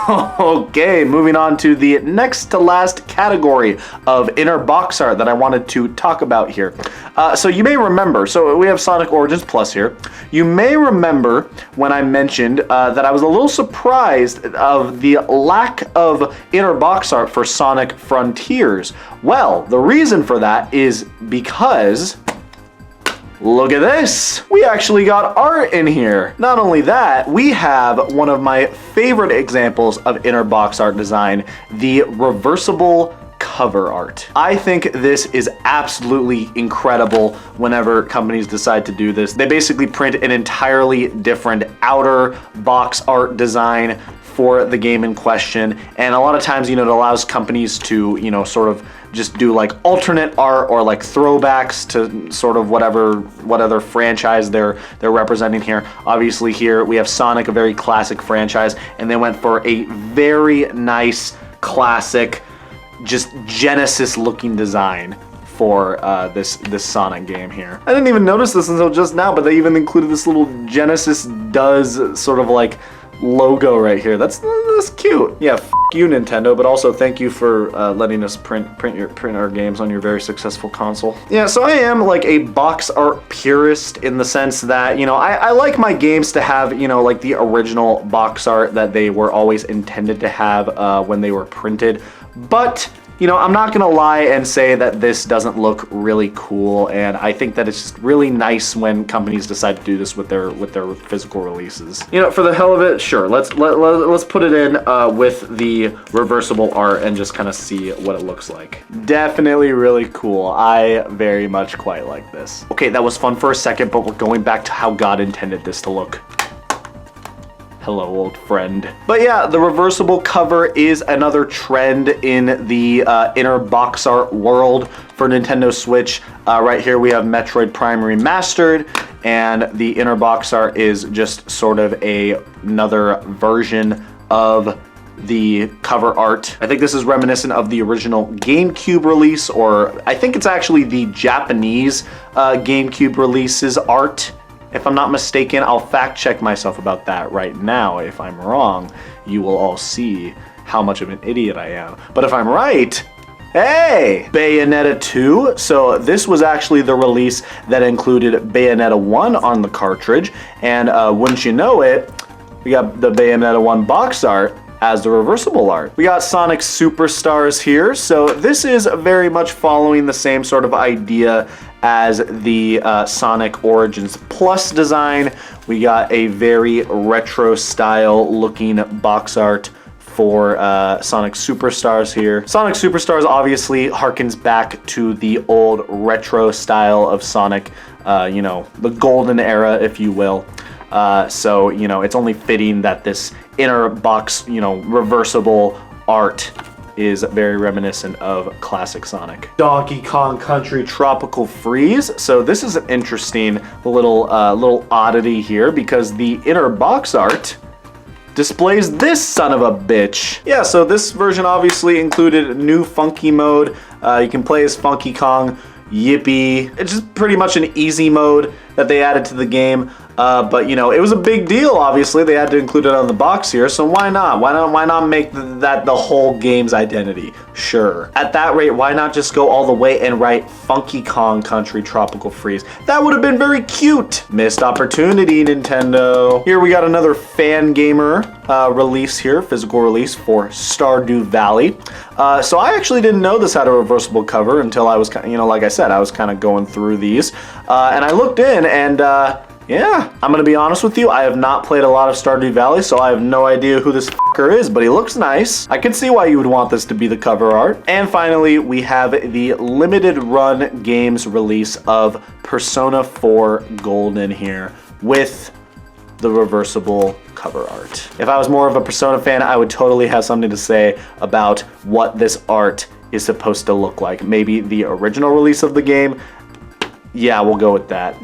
Okay, moving on to the next to last category of inner box art that I wanted to talk about here. So you may remember, so we have Sonic Origins Plus here. You may remember when I mentioned that I was a little surprised of the lack of inner box art for Sonic Frontiers. Well, the reason for that is because look at this! We actually got art in here. Not only that, we have one of my favorite examples of inner box art design, the reversible cover art. I think this is absolutely incredible whenever companies decide to do this. They basically print an entirely different outer box art design for the game in question, and a lot of times, you know, it allows companies to, you know, sort of just do like alternate art or like throwbacks to sort of what other franchise they're representing here. Obviously here we have Sonic, a very classic franchise, and they went for a very nice classic, just Genesis looking design for this Sonic game here. I didn't even notice this until just now, but they even included this little Genesis does sort of like logo right here. That's cute. Yeah, f you Nintendo, but also thank you for letting us print our games on your very successful console. Yeah, so I am like a box art purist in the sense that, you know, I like my games to have, you know, like the original box art that they were always intended to have when they were printed. But you know, I'm not gonna lie and say that this doesn't look really cool, and I think that it's just really nice when companies decide to do this with their physical releases. You know, for the hell of it, sure, let's put it in with the reversible art and just kind of see what it looks like. Definitely really cool. I very much quite like this. Okay, that was fun for a second, but we're going back to how God intended this to look. Hello, old friend. But yeah, the reversible cover is another trend in the inner box art world for Nintendo Switch. Right here we have Metroid Prime Remastered, and the inner box art is just sort of another version of the cover art. I think this is reminiscent of the original GameCube release, or I think it's actually the Japanese GameCube release's art. If I'm not mistaken, I'll fact check myself about that right now. If I'm wrong, you will all see how much of an idiot I am. But if I'm right, hey! Bayonetta 2. So this was actually the release that included Bayonetta 1 on the cartridge. And wouldn't you know it, we got the Bayonetta 1 box art as the reversible art. We got Sonic Superstars here. So this is very much following the same sort of idea as the Sonic Origins Plus design. We got a very retro style looking box art for Sonic Superstars here. Sonic Superstars obviously harkens back to the old retro style of Sonic, you know, the golden era, if you will. So, you know, it's only fitting that this inner box, you know, reversible art is very reminiscent of classic Sonic. Donkey Kong Country Tropical Freeze. So this is an interesting little oddity here, because the inner box art displays this son of a bitch. Yeah, so this version obviously included new funky mode. You can play as Funky Kong. Yippee. It's just pretty much an easy mode that they added to the game. But you know, it was a big deal, obviously. They had to include it on the box here, so why not? Why not make that the whole game's identity? Sure. At that rate, why not just go all the way and write Funky Kong Country Tropical Freeze? That would have been very cute. Missed opportunity, Nintendo. Here we got another fan gamer release here, physical release for Stardew Valley. So I actually didn't know this had a reversible cover until I was, you know, like I said, I was kind of going through these, and I looked in, and yeah, I'm gonna be honest with you, I have not played a lot of Stardew Valley, so I have no idea who this fucker is, but he looks nice. I can see why you would want this to be the cover art. And finally, we have the limited run games release of Persona 4 Golden here with the reversible cover art. If I was more of a Persona fan, I would totally have something to say about what this art is supposed to look like. Maybe the original release of the game. Yeah, we'll go with that.